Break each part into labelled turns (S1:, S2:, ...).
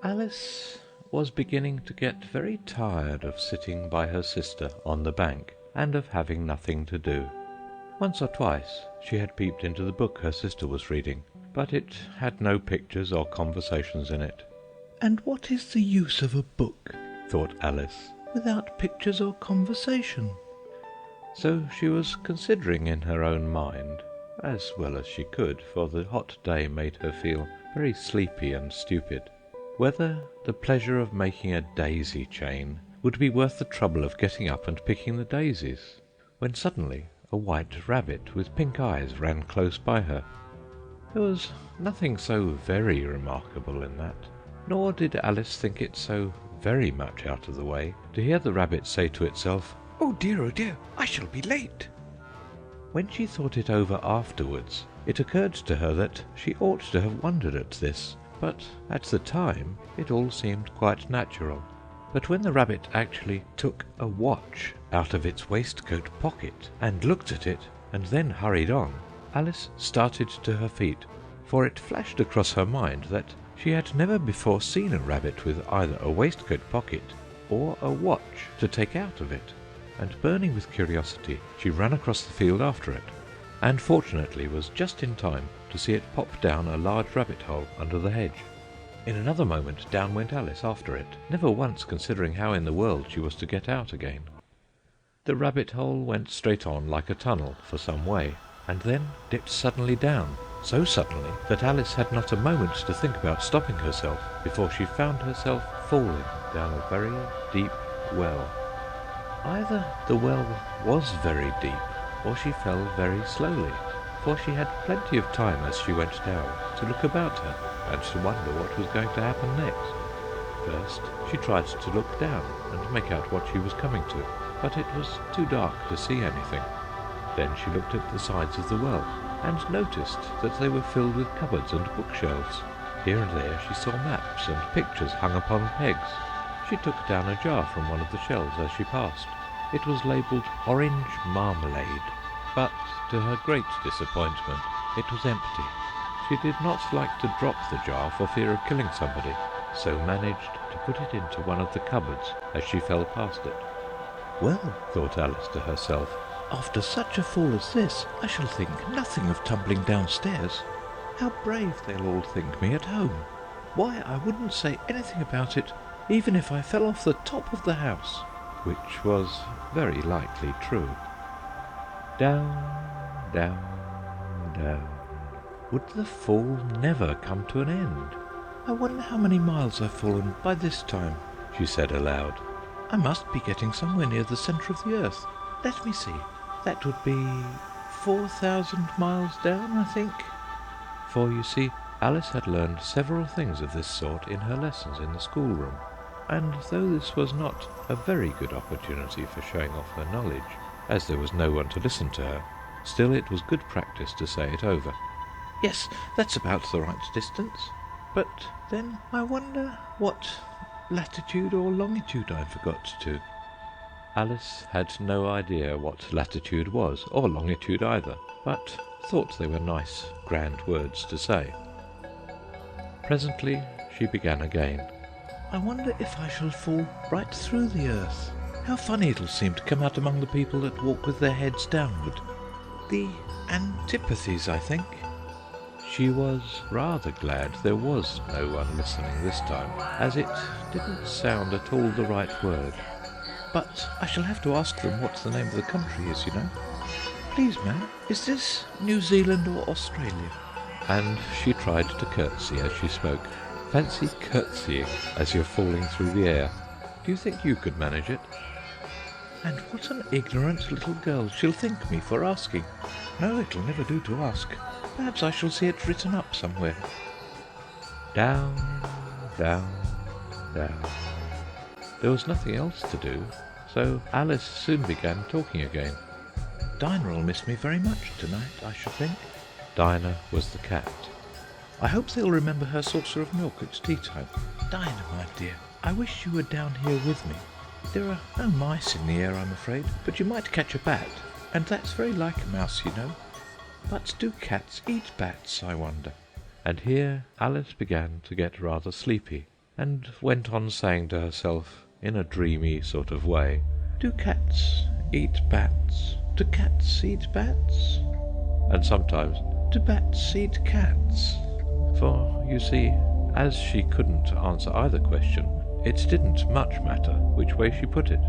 S1: Alice was beginning to get very tired of sitting by her sister on the bank, and of having nothing to do. Once or twice she had peeped into the book her sister was reading, but it had no pictures or conversations in it. "And what is the use of a book," thought Alice, "without pictures or conversation?" So she was considering in her own mind, as well as she could, for the hot day made her feel very sleepy and stupid, whether the pleasure of making a daisy chain would be worth the trouble of getting up and picking the daisies, when suddenly a white rabbit with pink eyes ran close by her. There was nothing so very remarkable in that, nor did Alice think it so very much out of the way to hear the rabbit say to itself, oh dear, I shall be late." When she thought it over afterwards, it occurred to her that she ought to have wondered at this, but at the time it all seemed quite natural. But when the rabbit actually took a watch out of its waistcoat pocket and looked at it, and then hurried on, Alice started to her feet, for it flashed across her mind that she had never before seen a rabbit with either a waistcoat pocket or a watch to take out of it, and burning with curiosity, she ran across the field after it, and fortunately was just in time to see it pop down a large rabbit hole under the hedge. In another moment down went Alice after it, never once considering how in the world she was to get out again. The rabbit hole went straight on like a tunnel for some way, and then dipped suddenly down, so suddenly that Alice had not a moment to think about stopping herself before she found herself falling down a very deep well. Either the well was very deep, or she fell very slowly, for she had plenty of time as she went down to look about her and to wonder what was going to happen next. First she tried to look down and make out what she was coming to, but it was too dark to see anything. Then she looked at the sides of the well, and noticed that they were filled with cupboards and bookshelves. Here and there she saw maps and pictures hung upon pegs. She took down a jar from one of the shelves as she passed. It was labelled Orange Marmalade, but to her great disappointment it was empty. She did not like to drop the jar for fear of killing somebody, so managed to put it into one of the cupboards as she fell past it. "Well," thought Alice to herself, "after such a fall as this, I shall think nothing of tumbling downstairs. How brave they'll all think me at home! Why, I wouldn't say anything about it, even if I fell off the top of the house," which was very likely true. Down, down, down. Would the fall never come to an end? "I wonder how many miles I've fallen by this time," she said aloud. "I must be getting somewhere near the centre of the earth. Let me see. That would be 4,000 miles down, I think." For, you see, Alice had learned several things of this sort in her lessons in the schoolroom, and though this was not a very good opportunity for showing off her knowledge, as there was no one to listen to her, still it was good practice to say it over. "Yes, that's about the right distance. But then I wonder what latitude or longitude I forgot to." Alice had no idea what latitude was, or longitude either, but thought they were nice, grand words to say. Presently she began again. "I wonder if I shall fall right through the earth. How funny it'll seem to come out among the people that walk with their heads downward. The antipathies, I think." She was rather glad there was no one listening this time, as it didn't sound at all the right word. "But I shall have to ask them what the name of the country is, you know. Please, ma'am, is this New Zealand or Australia?" And she tried to curtsy as she spoke. Fancy curtsying as you're falling through the air. Do you think you could manage it? "And what an ignorant little girl she'll think me for asking. No, it'll never do to ask. Perhaps I shall see it written up somewhere." Down, down, down. There was nothing else to do, so Alice soon began talking again. "Dinah'll miss me very much tonight, I should think." Dinah was the cat. "I hope they'll remember her saucer of milk at tea time. Dinah, my dear, I wish you were down here with me. There are no mice in the air, I'm afraid, but you might catch a bat, and that's very like a mouse, you know. But do cats eat bats, I wonder?" And here Alice began to get rather sleepy, and went on saying to herself, in a dreamy sort of way, "Do cats eat bats? Do cats eat bats?" And sometimes, "Do bats eat cats?" For, you see, as she couldn't answer either question, it didn't much matter which way she put it.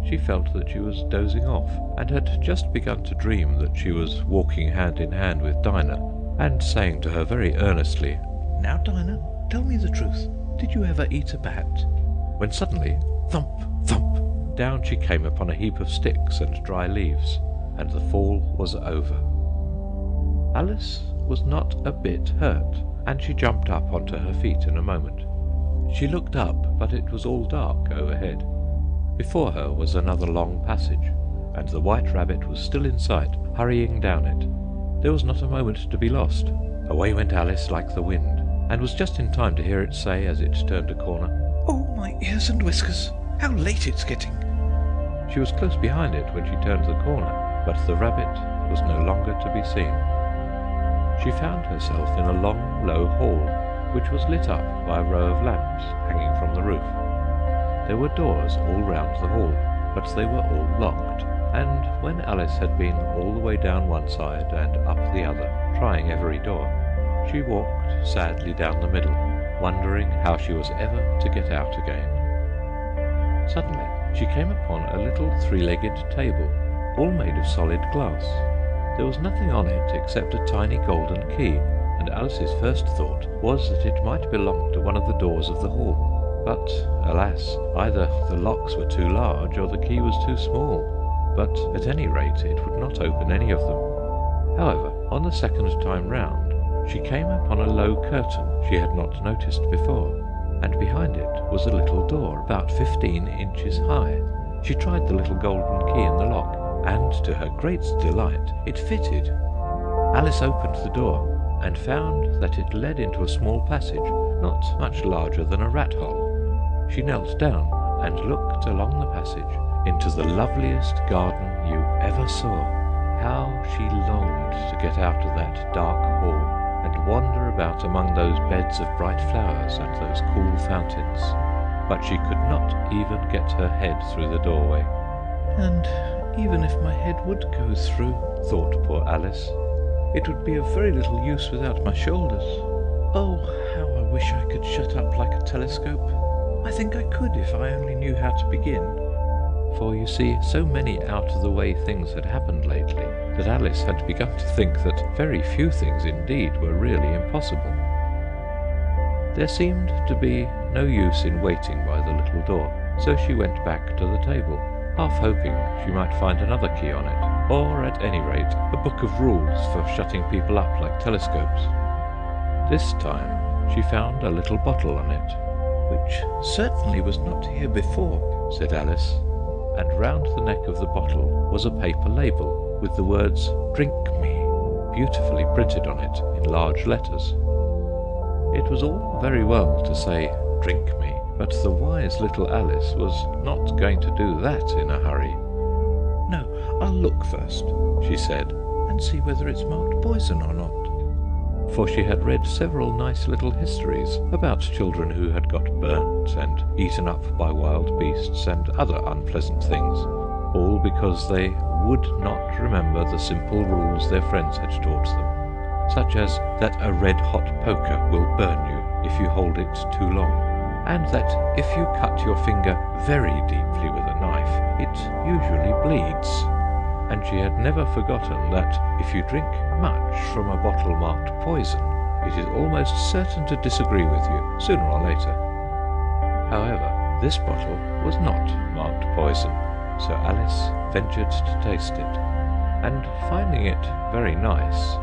S1: She felt that she was dozing off, and had just begun to dream that she was walking hand in hand with Dinah, and saying to her very earnestly, "Now, Dinah, tell me the truth. Did you ever eat a bat?" when suddenly, thump, thump, down she came upon a heap of sticks and dry leaves, and the fall was over. Alice was not a bit hurt, and she jumped up onto her feet in a moment. She looked up, but it was all dark overhead. Before her was another long passage, and the White Rabbit was still in sight, hurrying down it. There was not a moment to be lost. Away went Alice like the wind, and was just in time to hear it say as it turned a corner, "Oh, my ears and whiskers! How late it's getting!" She was close behind it when she turned the corner, but the rabbit was no longer to be seen. She found herself in a long, low hall, which was lit up by a row of lamps hanging from the roof. There were doors all round the hall, but they were all locked, and when Alice had been all the way down one side and up the other, trying every door, she walked sadly down the middle, wondering how she was ever to get out again. Suddenly she came upon a little three-legged table, all made of solid glass. There was nothing on it except a tiny golden key, and Alice's first thought was that it might belong to one of the doors of the hall. But, alas, either the locks were too large or the key was too small, but at any rate it would not open any of them. However, on the second time round, she came upon a low curtain she had not noticed before, and behind it was a little door about 15 inches high. She tried the little golden key in the lock, and to her great delight it fitted. Alice opened the door, and found that it led into a small passage, not much larger than a rat hole. She knelt down and looked along the passage into the loveliest garden you ever saw. How she longed to get out of that dark hall and wander about among those beds of bright flowers and those cool fountains. But she could not even get her head through the doorway. "And even if my head would go through," thought poor Alice, "it would be of very little use without my shoulders. Oh, how I wish I could shut up like a telescope. I think I could if I only knew how to begin." For you see, so many out-of-the-way things had happened lately that Alice had begun to think that very few things indeed were really impossible. There seemed to be no use in waiting by the little door, so she went back to the table, half hoping she might find another key on it, or at any rate a book of rules for shutting people up like telescopes. This time she found a little bottle on it. "Which certainly was not here before," said Alice, and round the neck of the bottle was a paper label with the words "Drink me" beautifully printed on it in large letters. It was all very well to say "Drink me," but the wise little Alice was not going to do that in a hurry. "No, I'll look first," she said, "and see whether it's marked poison or not." For she had read several nice little histories about children who had got burnt and eaten up by wild beasts and other unpleasant things, all because they would not remember the simple rules their friends had taught them, such as that a red-hot poker will burn you if you hold it too long, and that if you cut your finger very deeply with a knife, it usually bleeds. And she had never forgotten that if you drink much from a bottle marked poison, it is almost certain to disagree with you, sooner or later. However, this bottle was not marked poison, so Alice ventured to taste it, and finding it very nice,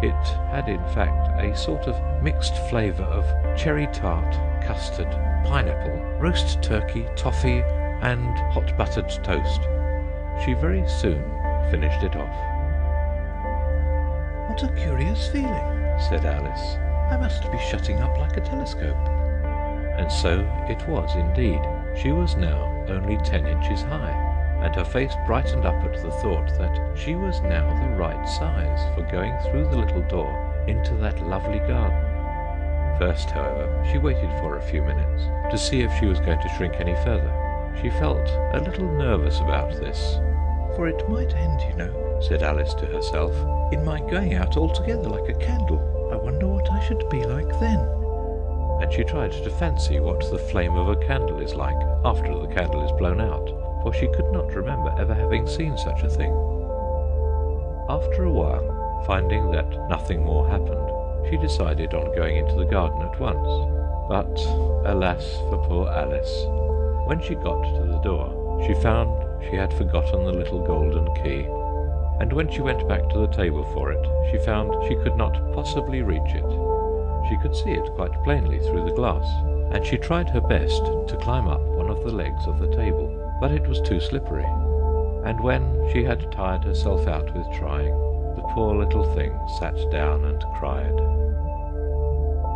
S1: it had in fact a sort of mixed flavour of cherry tart, custard, pineapple, roast turkey, toffee, and hot buttered toast. She very soon finished it off. "What a curious feeling," said Alice. "I must be shutting up like a telescope." And so it was indeed. She was now only 10 inches high, and her face brightened up at the thought that she was now the right size for going through the little door into that lovely garden. First, however, she waited for a few minutes to see if she was going to shrink any further. She felt a little nervous about this. "For it might end, you know," said Alice to herself, "in my going out altogether like a candle. I wonder what I should be like then." And she tried to fancy what the flame of a candle is like after the candle is blown out, for she could not remember ever having seen such a thing. After a while, finding that nothing more happened, she decided on going into the garden at once. But alas for poor Alice! When she got to the door, she found she had forgotten the little golden key, and when she went back to the table for it, she found she could not possibly reach it. She could see it quite plainly through the glass, and she tried her best to climb up one of the legs of the table, but it was too slippery, and when she had tired herself out with trying, the poor little thing sat down and cried.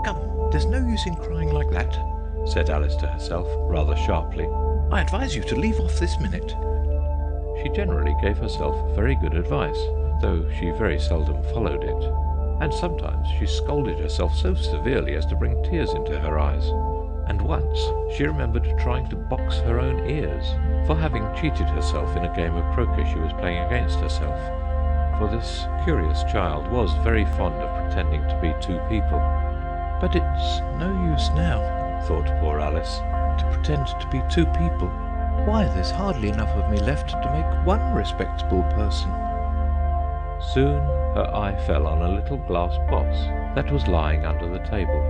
S1: "Come, there's no use in crying like that," said Alice to herself, rather sharply. "I advise you to leave off this minute." She generally gave herself very good advice, though she very seldom followed it, and sometimes she scolded herself so severely as to bring tears into her eyes, and once she remembered trying to box her own ears for having cheated herself in a game of croquet she was playing against herself, for this curious child was very fond of pretending to be two people. "But it's no use now," thought poor Alice, "to pretend to be two people. Why, there's hardly enough of me left to make one respectable person." Soon her eye fell on a little glass box that was lying under the table.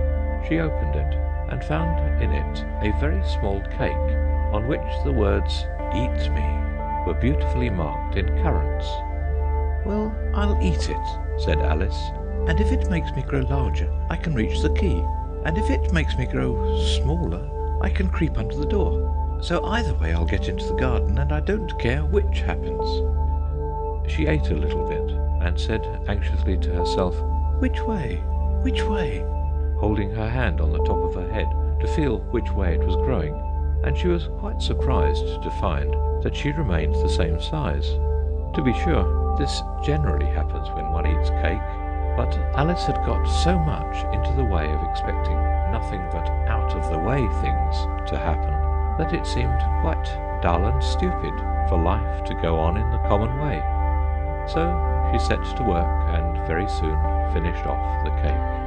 S1: She opened it and found in it a very small cake, on which the words "Eat me" were beautifully marked in currants. "Well, I'll eat it," said Alice, "and if it makes me grow larger, I can reach the key, and if it makes me grow smaller, I can creep under the door. So either way I'll get into the garden, and I don't care which happens." She ate a little bit, and said anxiously to herself, "Which way? Which way?" holding her hand on the top of her head to feel which way it was growing, and she was quite surprised to find that she remained the same size. To be sure, this generally happens when one eats cake, but Alice had got so much into the way of expecting nothing but out-of-the-way things to happen, that it seemed quite dull and stupid for life to go on in the common way. So she set to work and very soon finished off the cake.